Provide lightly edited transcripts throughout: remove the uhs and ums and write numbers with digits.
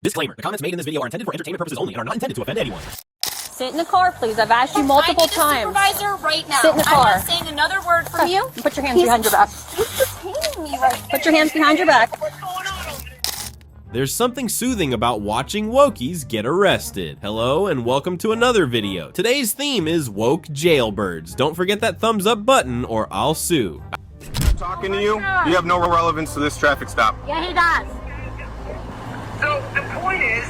Disclaimer, the comments made in this video are intended for entertainment purposes only and are not intended to offend anyone. Sit in the car, please. I've asked you multiple times. Supervisor, right now. Sit in the car. I'm not saying another word from you. Put your hands behind your back. He's detaining me right Put your hands behind your back. There's something soothing about watching wokies get arrested. Hello and welcome to another video. Today's theme is woke jailbirds. Don't forget that thumbs up button or I'll sue. Talking to you, you have no relevance to this traffic stop. Yeah, he does. So the point is,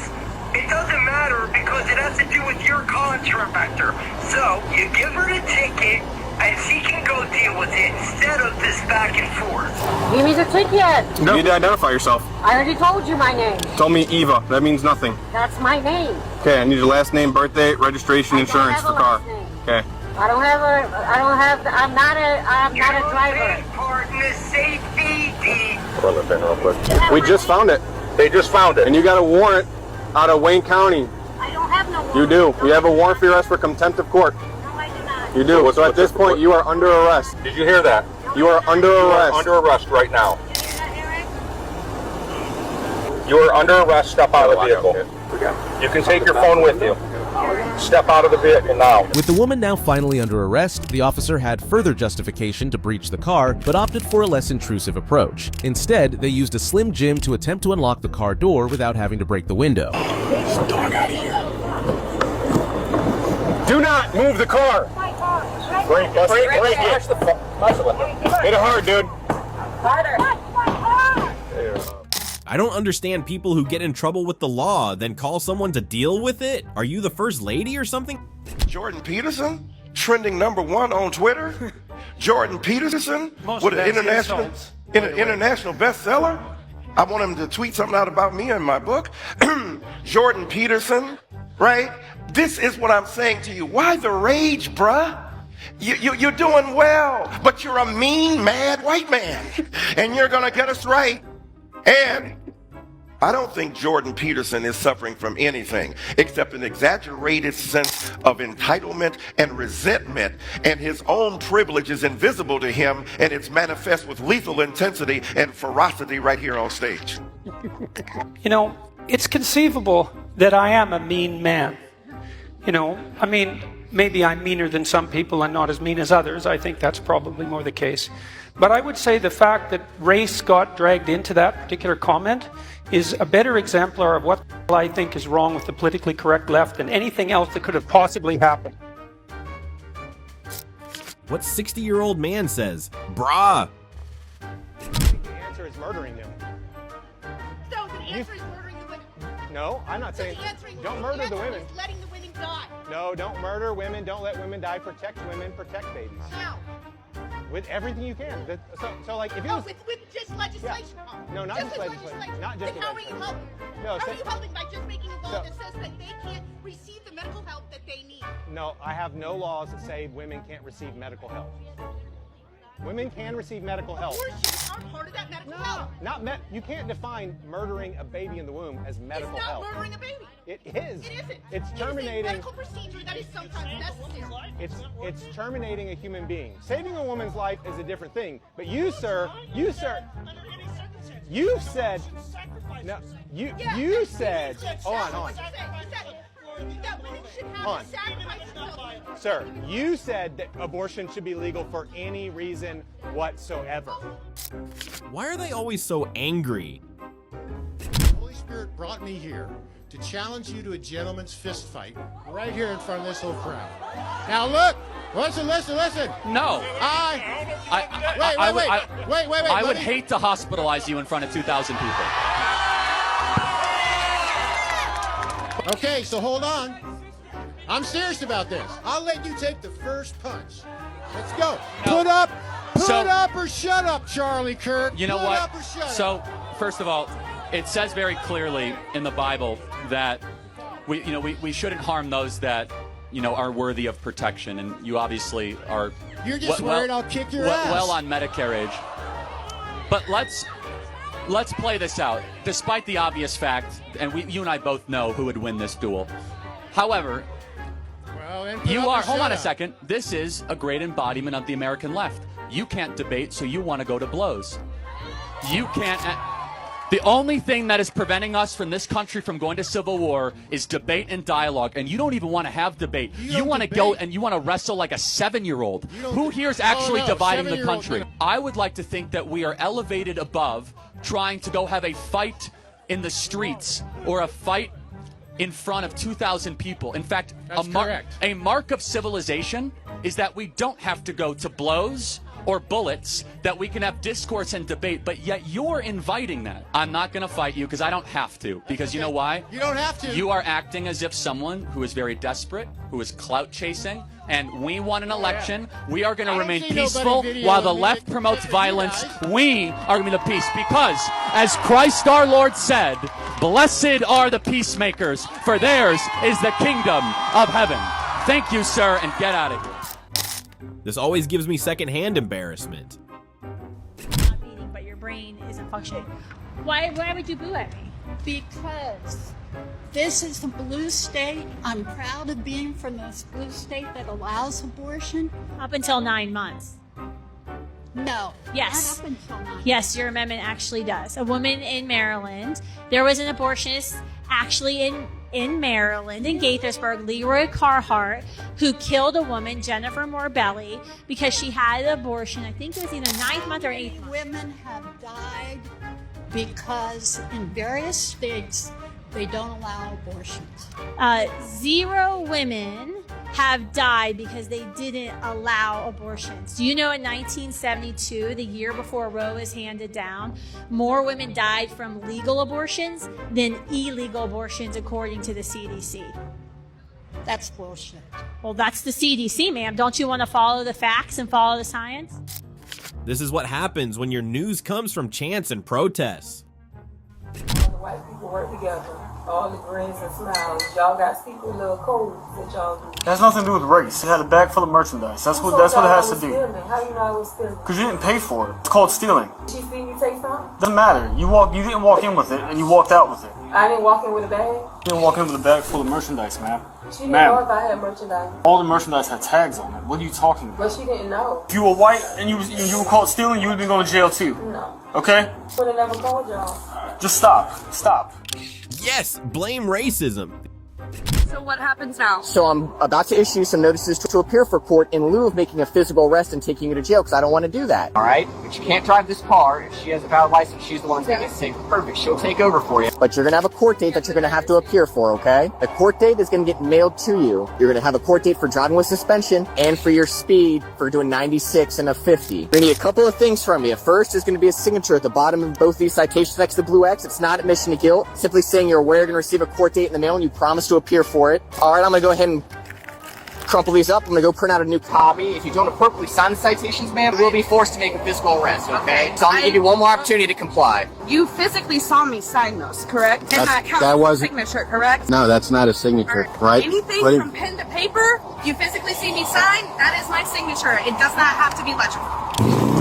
it doesn't matter because it has to do with your contractor. So you give her the ticket and she can go deal with it instead of this back and forth. Give me the ticket. You need to identify yourself. I already told you my name. Told me Eva. That means nothing. That's my name. Okay, I need your last name, birthday, registration, insurance for car. Okay. I'm not a driver. Partner safety D. Run the thing real quick. We just found it. They just found it. And you got a warrant out of Wayne County. I don't have no warrant. You do. We have a warrant for your arrest for contempt of court. No, I do not. You do. So at this point, you are under arrest. Did you hear that? You are under arrest. Under arrest right now. You are under arrest. Step out of the vehicle. You can take your phone with you. Step out of the vehicle now. With the woman now finally under arrest, the officer had further justification to breach the car, but opted for a less intrusive approach. Instead, they used a Slim Jim to attempt to unlock the car door without having to break the window. Dog out of here. Do not move the car. Break it. Hit it hard, dude. I don't understand people who get in trouble with the law, then call someone to deal with it. Are you the first lady or something? Jordan Peterson, trending #1 on Twitter. Jordan Peterson with an international bestseller. I want him to tweet something out about me in my book. Jordan Peterson, right? This is what I'm saying to you. Why the rage, bruh? You're doing well, but you're a mean, mad white man, and you're gonna get us right. And I don't think Jordan Peterson is suffering from anything except an exaggerated sense of entitlement and resentment, and his own privilege is invisible to him, and it's manifest with lethal intensity and ferocity right here on stage. You know, it's conceivable that I am a mean man. You know, I mean, maybe I'm meaner than some people and not as mean as others. I think that's probably more the case. But I would say the fact that race got dragged into that particular comment is a better exemplar of what I think is wrong with the politically correct left than anything else that could have possibly happened. What 60-year-old man says? Brah. The answer is murdering them. So the answer is murdering the women. No, I'm not saying don't murder the women. Is letting the women die. No, don't murder women. Don't let women die. Protect women. Protect babies. How? With everything you can. So like if you No, with just legislation. Yeah. No, not just legislation. Not just then how are you helping? No, how are you helping by just making a law that says that they can't receive the medical help that they need? No, I have no laws that say women can't receive medical help. Women can receive medical help. Abortions are part of that medical help. You can't define murdering a baby in the womb as medical help. It's not murdering a baby. It is. It isn't. It's terminating. It's a medical procedure that is sometimes necessary. It's terminating a human being. Saving a woman's life is a different thing. But you, sir, you said, no, you said, hold on. That women should have to sacrifice themselves. Sir, you said that abortion should be legal for any reason whatsoever. Why are they always so angry? The Holy Spirit brought me here to challenge you to a gentleman's fist fight right here in front of this whole crowd. Now look, listen. No. Wait. I would hate to hospitalize you in front of 2,000 people. Okay, so hold on. I'm serious about this. I'll let you take the first punch. Let's go. Put up or shut up, Charlie Kirk. You know Put what? up or shut So, up. first of all, it says very clearly in the Bible that we shouldn't harm those that are worthy of protection, and you obviously are. You're just worried I'll kick your ass. Well on Medicare age, but let's play this out. Despite the obvious fact, and you and I both know who would win this duel. However, hold on a second. This is a great embodiment of the American left. You can't debate, so you want to go to blows. You can't. The only thing that is preventing us from this country from going to civil war is debate and dialogue, and you don't even want to have debate. You want to go and you want to wrestle like a 7-year-old. Who here is actually dividing the country? I would like to think that we are elevated above trying to go have a fight in the streets or a fight in front of 2,000 people. In fact, a mark of civilization is that we don't have to go to blows or bullets, that we can have discourse and debate, but yet you're inviting that. I'm not going to fight you because I don't have to. Because you know why? You don't have to. You are acting as if someone who is very desperate, who is clout chasing, and we won an election. We are going to remain peaceful while the left promotes violence. We are going to be the peace because, as Christ our Lord said, blessed are the peacemakers, for theirs is the kingdom of heaven. Thank you, sir, and get out of here. This always gives me secondhand embarrassment. Not beating, but your brain isn't functioning. Why would you boo at me? Because this is the blue state. I'm proud of being from this blue state that allows abortion. Up until 9 months. No. Yes. Not up until 9 months. Yes, your amendment actually does. A woman in Maryland, there was an abortionist actually in Maryland, in Gaithersburg, Leroy Carhart, who killed a woman, Jennifer Morbelli, because she had an abortion. I think it was either 9th month or 8th month. Women have died because in various states they don't allow abortions. 0 women have died because they didn't allow abortions. Do you know in 1972, the year before Roe was handed down, more women died from legal abortions than illegal abortions, according to the CDC? That's bullshit. Well, that's the CDC, ma'am. Don't you want to follow the facts and follow the science? This is what happens when your news comes from chants and protests. The white people work together. All the grins and smiles. Y'all got secret little codes that y'all do. It has nothing to do with race. It had a bag full of merchandise. That's what it has to do. How you know it was stealing? Because you didn't pay for it. It's called stealing. Did she see you take something? Doesn't matter. You didn't walk in with it, and you walked out with it. I didn't walk in with a bag? You didn't walk in with a bag full of merchandise, ma'am. She didn't know if I had merchandise. All the merchandise had tags on it. What are you talking about? But she didn't know. If you were white and you were caught stealing, you would have been going to jail too. No. Okay? Would have never called y'all. Just stop. Stop. Yes, blame racism. So what happens now? So I'm about to issue some notices to appear for court in lieu of making a physical arrest and taking you to jail because I don't want to do that. All right? But you can't drive this car. If she has a valid license, she's the one that's going to get safe. Perfect. She'll take over for you. But you're going to have a court date that you're going to have to appear for, okay? The court date is going to get mailed to you. You're going to have a court date for driving with suspension and for your speed for doing 96 and a 50. You're going to need a couple of things from you. First is going to be a signature at the bottom of both these citations next to the blue X. It's not admission to guilt. Simply saying you're aware you're going to receive a court date in the mail and you promise to appear for it. All right, I'm going to go ahead and crumple these up. I'm going to go print out a new copy. If you don't appropriately sign the citations, ma'am, we'll be forced to make a physical arrest, okay? So I'm going to give you one more opportunity to comply. You physically saw me sign those, correct? And that counts that as a wasn't- signature, correct? No, that's not a signature, right? Anything What do you- from pen to paper, you physically see me sign, that is my signature. It does not have to be legible.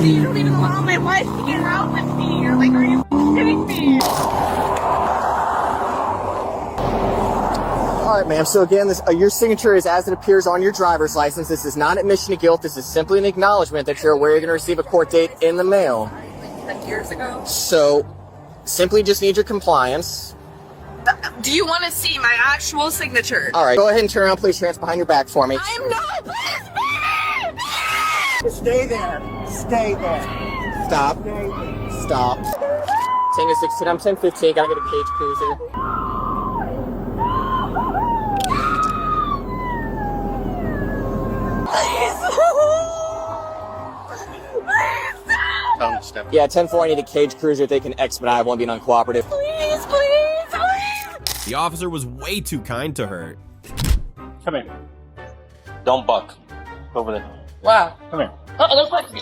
You don't even allow my wife to get out with me. You're like, are you kidding me? All right, ma'am. So again, your signature is as it appears on your driver's license. This is not admission to guilt. This is simply an acknowledgement that you're aware you're going to receive a court date in the mail. Like years ago. So, simply just need your compliance. Do you want to see my actual signature? All right, go ahead and turn around, place your hands behind your back for me. I am not. Please, baby! Stay there. Stay there. Stop. Stop. 10 to 16. I'm 10-15. Gotta get a cage cruiser. Yeah, 10-4, I need a cage cruiser if they can expedite. I won't be uncooperative. Please, please, please! The officer was way too kind to her. Come here. Don't buck. Over there. Wow. Come here. Don't touch me.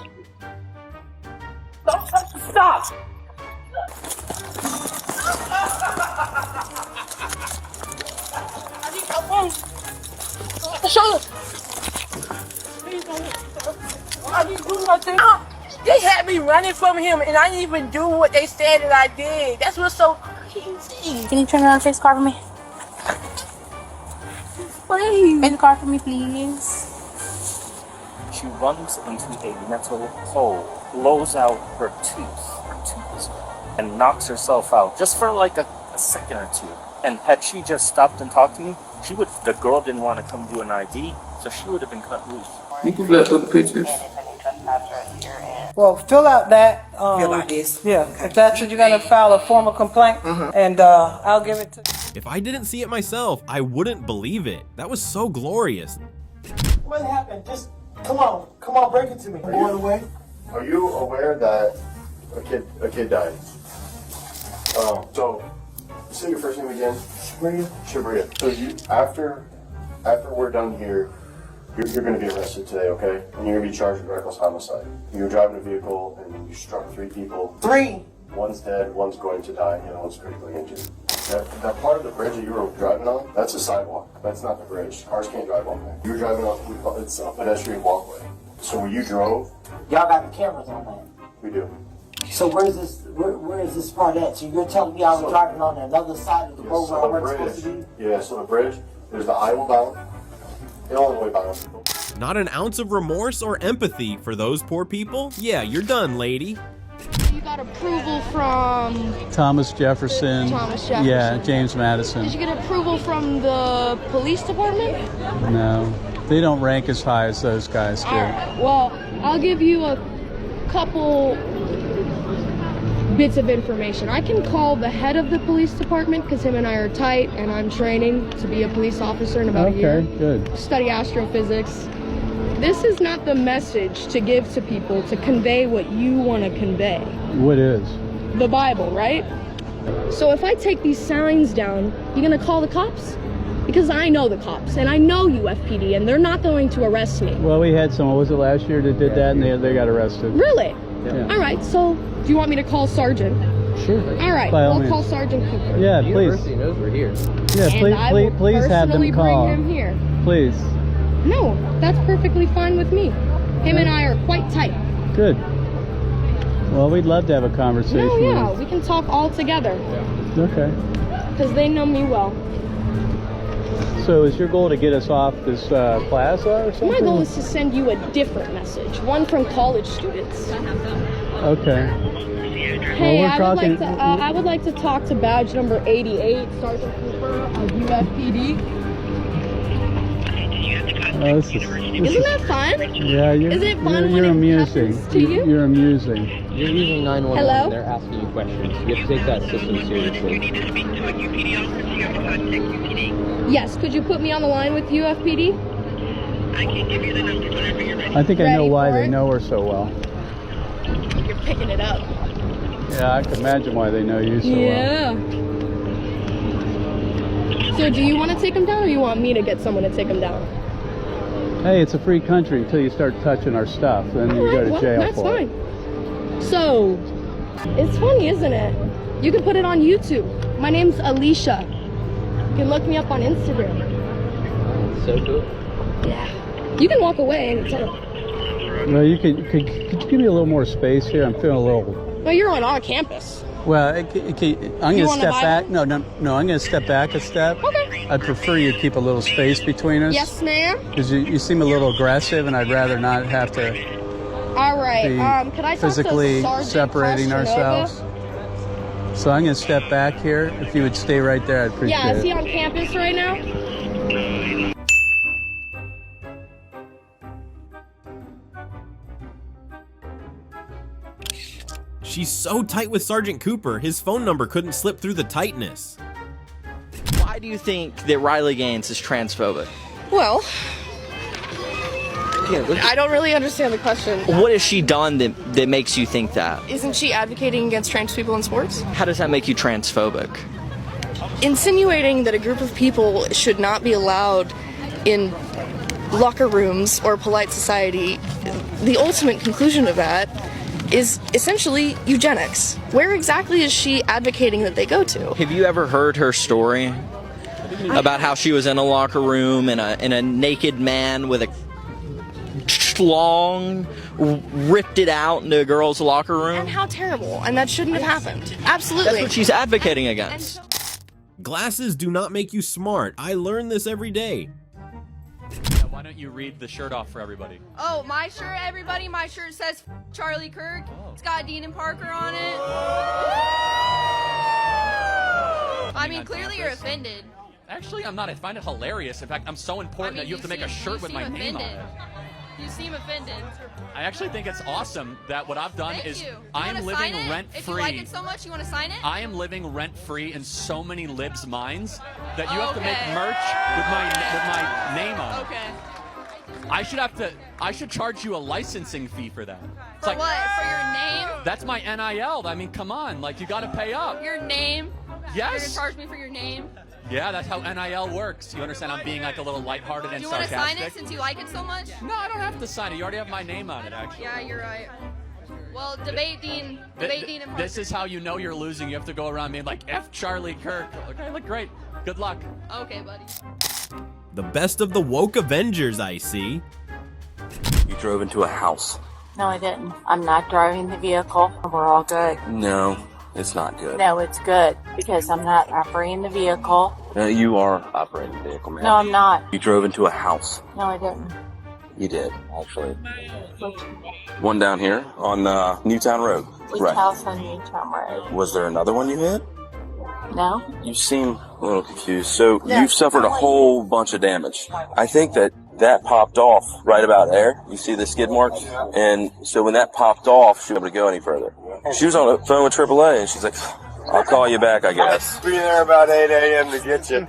Don't touch me. Stop. I need help. Show. I didn't do nothing. They had me running from him, and I didn't even do what they said that I did. That's what's so crazy. Can you turn around and face the car for me? Please. Face the car for me, please. She runs into a metal pole, blows out her tooth. Her tooth is and knocks herself out just for like a second or two. And had she just stopped and talked to me, the girl didn't want to come do an ID, so she would have been cut loose. You can flip through the pictures. Well, fill out that. Fill out this. Yeah, if that's what you're gonna file a formal complaint, and I'll give it to. If I didn't see it myself, I wouldn't believe it. That was so glorious. What happened? Just come on, break it to me. Going away. Are you aware that a kid died? So say your first name again. Shabria. So you after we're done here, you're going to be arrested today, okay? And you're going to be charged with reckless homicide. You were driving a vehicle and you struck 3 people. 3. One's dead, one's going to die, and one's critically injured. That part of the bridge that you were driving on, that's a sidewalk. That's not the bridge. Cars can't drive on there. You were driving on, it's a pedestrian walkway. So where you drove. Y'all got the cameras on that. We do. So where is this part at? So you're telling me I was driving on another side of the road where I wasn't supposed to be? Yeah, so the bridge, there's the Iowa bound, Illinois bound. Not an ounce of remorse or empathy for those poor people? Yeah, you're done, lady. You got approval from Thomas Jefferson. Yeah, James Madison. Did you get approval from the police department? No, they don't rank as high as those guys do. All right. Well, I'll give you a couple bits of information. I can call the head of the police department because him and I are tight, and I'm training to be a police officer in about a year. Okay, good. Study astrophysics. This is not the message to give to people to convey what you want to convey. What is? The Bible, right? So if I take these signs down, you gonna call the cops? Because I know the cops, and I know UFPD, and they're not going to arrest me. Well, we had someone, was it last year, that did that, and they got arrested. Really? Yeah. All right, so do you want me to call Sergeant? Sure. All right, we'll call Sergeant Cooper. Yeah, please. University knows we're here. Yeah, And I will please have them personally call. bring him here. Please. No, that's perfectly fine with me. Him and I are quite tight. Good. Well, we'd love to have a conversation. No, yeah, with we can talk all together. Okay. Because they know me well. So is your goal to get us off this plaza or something? My goal is to send you a different message, one from college students. Okay. Hey, well, I would like to talk to badge number 88, Sergeant Cooper of UFPD. Isn't that fun? Yeah, Is it fun when you're it amusing. happens to you? You're amusing. You're using 911 Hello? and they're asking you questions. You have to take that system seriously. Yes, could you put me on the line with UFPD? I think I know Ready why for they it? know her so well. You're picking it up. Yeah, I can imagine why they know you so well. Yeah. So do you want to take him down, or you want me to get someone to take him down? Hey, it's a free country until you start touching our stuff. Then you go to jail that's for fine. it. So, it's funny, isn't it? You can put it on YouTube. My name's Alicia. You can look me up on Instagram. So cool. Yeah. You can walk away anytime. Well, could you give me a little more space here? I'm feeling a little... Well, you're on our campus. Well, I'm going to step back. No, I'm going to step back a step. Okay. I'd prefer you keep a little space between us. Yes, ma'am. Because you seem a little aggressive, and I'd rather not have to All right. be Could I talk physically to Sergeant separating Castronova? ourselves. So I'm going to step back here. If you would stay right there, I'd appreciate it. Yeah, is he on campus right now? She's so tight with Sergeant Cooper, his phone number couldn't slip through the tightness. Why do you think that Riley Gaines is transphobic? Well, I don't really understand the question. What has she done that makes you think that? Isn't she advocating against trans people in sports? How does that make you transphobic? Insinuating that a group of people should not be allowed in locker rooms or polite society, the ultimate conclusion of that is essentially eugenics. Where exactly is she advocating that they go to? Have you ever heard her story about how she was in a locker room and a naked man with a schlong ripped it out into a girl's locker room? And how terrible, and that shouldn't have happened. Absolutely. That's what she's advocating against. Glasses do not make you smart. I learn this every day. Why don't you read the shirt off for everybody? Oh, my shirt, everybody. My shirt says Charlie Kirk. It's got Dean and Parker on it. I mean, clearly you're offended. Actually, I'm not. I find it hilarious. In fact, I'm so important that you have to make a shirt with my name on it. You seem offended. I actually think it's awesome that what I've done is I'm living rent-free. If you like it so much, you want to sign it? I am living rent-free in so many libs' minds that you have to make merch with my name on it. Okay. I should charge you a licensing fee for that. It's For like, what? For your name? that's my NIL. I mean, come on. Like, you got to pay up. Your name? Yes. You're going to charge me for your name? Yeah, that's how NIL works. You understand? I'm being like a little lighthearted and Do you want to sarcastic. sign it since you like it so much? No, I don't have to sign it. You already have my name on it, actually. Yeah, you're right. Well, debate Dean and Parker. This is how you know you're losing. You have to go around being like, F Charlie Kirk. Okay, look great. Good luck. Okay, buddy. The best of the woke Avengers, I see. You drove into a house. No, I didn't. I'm not driving the vehicle. We're all good. No, it's not good. No, it's good because I'm not operating the vehicle. You are operating the vehicle, man. No, I'm not. You drove into a house. No, I didn't. You did, actually. One down here on Newtown Road. Which house on Newtown Road? Was there another one you hit? No. You seem a little confused. So you've suffered a whole bunch of damage. I think that popped off right about there. You see the skid marks? And so when that popped off, she wasn't able to go any further. She was on the phone with AAA, and she's like, I'll call you back, I guess. Be there about 8 a.m. to get you.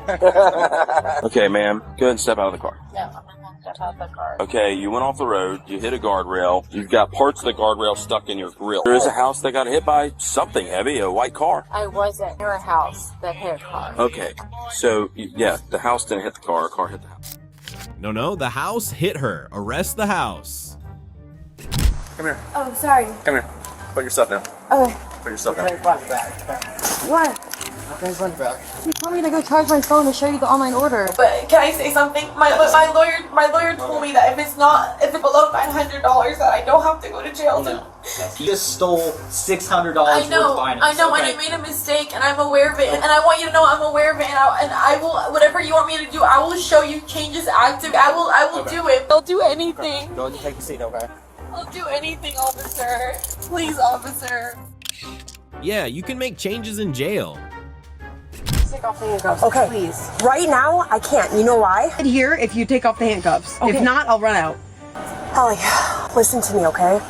Okay, ma'am, go ahead and step out of the car. No, I'm not going to step out of the car. Okay, you went off the road, you hit a guardrail, you've got parts of the guardrail stuck in your grill. There is a house that got hit by something heavy, a white car. I wasn't near a house that hit a car. Okay, so, yeah, the house didn't hit the car hit the house. No, the house hit her. Arrest the house. Come here. Oh, sorry. Come here. Put your stuff down. Okay. Put your stuff down. What? You told me to go charge my phone to show you the online order. But can I say something? My lawyer told me that if it's below $500 that I don't have to go to jail. You just stole $600 I know, worth of items. I know, and I made a mistake, and I'm aware of it, and I want you to know I'm aware of it, and I will, whatever you want me to do, I will show you changes active. I will do it. I'll do anything. Go ahead and take a seat, okay? I'll do anything, officer. Please, officer. Yeah, you can make changes in jail. Take off the handcuffs, Okay. please. Right now, I can't. You know why? Here, if you take off the handcuffs. Okay. If not, I'll run out. Holly, listen to me, okay?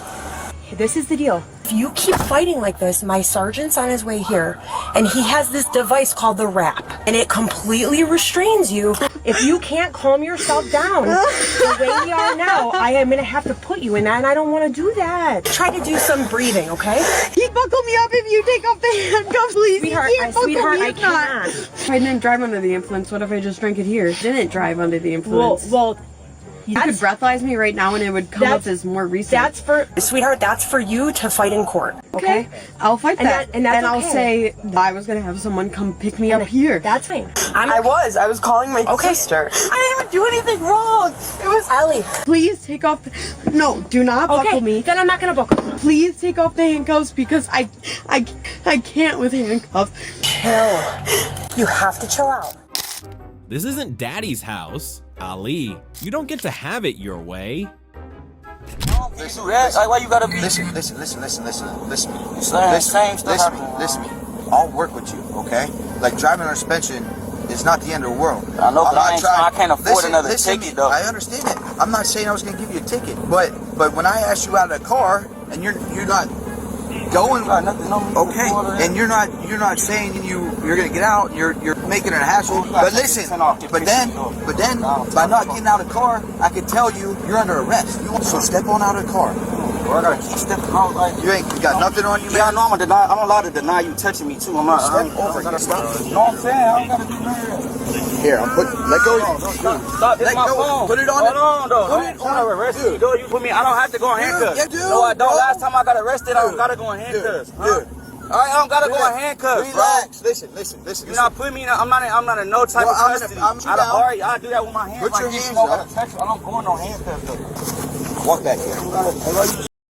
This is the deal. If you keep fighting like this, my sergeant's on his way here, and he has this device called the wrap, and it completely restrains you. If you can't calm yourself down the way you are now, I am going to have to put you in that, and I don't want to do that. Try to do some breathing, okay? You buckle me up if you take off the handcuffs, please. Sweetheart, I cannot. If I didn't drive under the influence, what if I just drank it here? Didn't drive under the influence. Well, you could breathalyze me right now and it would come up as more recent. Sweetheart, that's for you to fight in court. Okay, I'll fight that. And that's I'll okay. say I was gonna have someone come pick me up here. That's fine. I was calling my sister. I didn't even do anything wrong. It was Ellie. Please take off no, do not buckle me. Then I'm not gonna buckle. Please take off the handcuffs because I can't with handcuffs. Chill. You have to chill out. This isn't Daddy's house. Ali, you don't get to have it your way. Listen, why you gotta be... Listen. Listen. I'll work with you, okay? Like driving on suspension is not the end of the world. I know, but I can't afford another ticket, though. I understand it. I'm not saying I was gonna give you a ticket, but when I asked you out of the car and you're not going, okay, and you're not saying you're gonna get out, you're making it a hassle. But listen, but then by not getting out of the car, I can tell you're under arrest. So step on out of the car. I gotta keep stepping out like you got nothing on you, man. Yeah, I know I'm allowed to deny you touching me too. I'm not. Step over here. Stop. You know what I'm saying? I don't gotta do that. Here, let go. Stop. This is my phone. Put it on. Hold on, though. Put it on. Arrest me, dude. You put me. I don't have to go in handcuffs. Yeah, dude. No, I don't. Last time I got arrested, I don't gotta go in handcuffs. Dude. All right, I don't gotta go in handcuffs. Relax. Listen. You're not putting me in. I'm not in no type of custody. I do that with my hands. Put your hands up. I don't go in no handcuffs though. Walk back here.